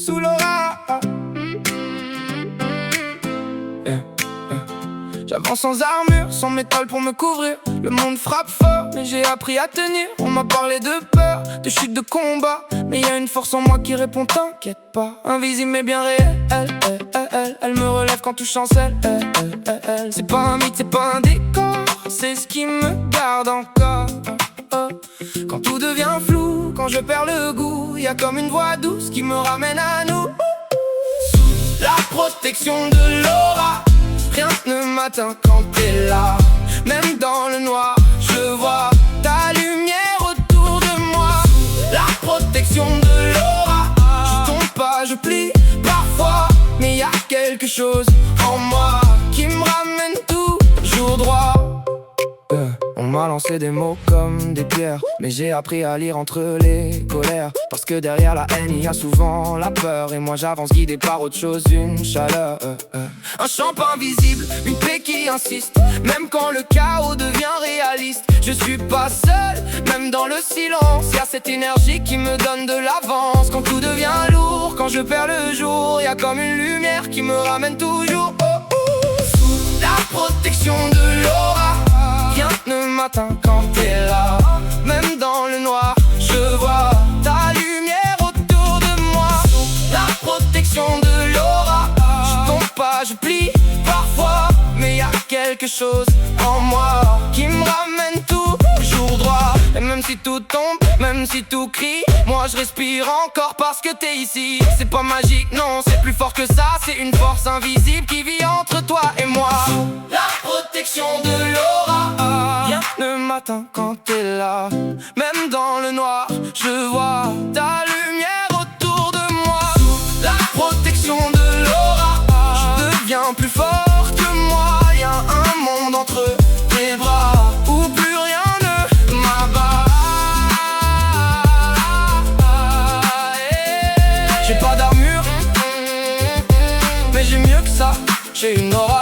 sous l'aura. J'avance sans armure, sans métal pour me couvrir. Le monde frappe fort, mais j'ai appris à tenir. On m'a parlé de peur, de chute, de combat, mais y a une force en moi qui répond t'inquiète pas. Invisible mais bien réelle, elle me relève quand tout chancelle. C'est pas un mythe, c'est pas un décor, c'est ce qui me garde encore. Quand tout devient flou, quand je perds le goût, y a comme une voix douce qui me ramène à nous. Sous la protection de l'aura, rien ne m'atteint quand t'es là. Même dans le noir, je vois ta lumière autour de moi. La protection de l'aura, je tombe pas, je plie parfois, mais y a quelque chose en moi qui me ramène toujours droit. On m'a lancé des mots comme des pierres, mais j'ai appris à lire entre les colères. Parce que derrière la haine, il y a souvent la peur. Et moi j'avance guidé par autre chose, une chaleur. Un champ invisible, une paix qui insiste. Même quand le chaos devient réaliste, je suis pas seul, même dans le silence. Y'a cette énergie qui me donne de l'avance. Quand tout devient lourd, quand je perds le jour, y'a comme une lumière qui me ramène toujours. Sous la protection de l'aura, rien ne m'atteint quand t'es là. Même dans le noir, je vois ta lumière autour de moi. La protection de l'aura, je tombe pas, je plie parfois, mais y a quelque chose en moi qui me ramène toujours droit. Et même si tout tombe, même si tout crie, moi je respire encore parce que t'es ici. C'est pas magique, non, c'est plus fort que ça. C'est une force invisible qui vit entre toi et moi. La protection de l'aura, rien ne m'atteint quand t'es là. Même dans le noir, je vois ta lumière autour de moi. La protection de l'aura, je deviens plus fort que moi. Y'a un monde entre tes bras où plus rien ne m'abat. J'ai pas d'armure, mais j'ai mieux que ça. J'ai une aura.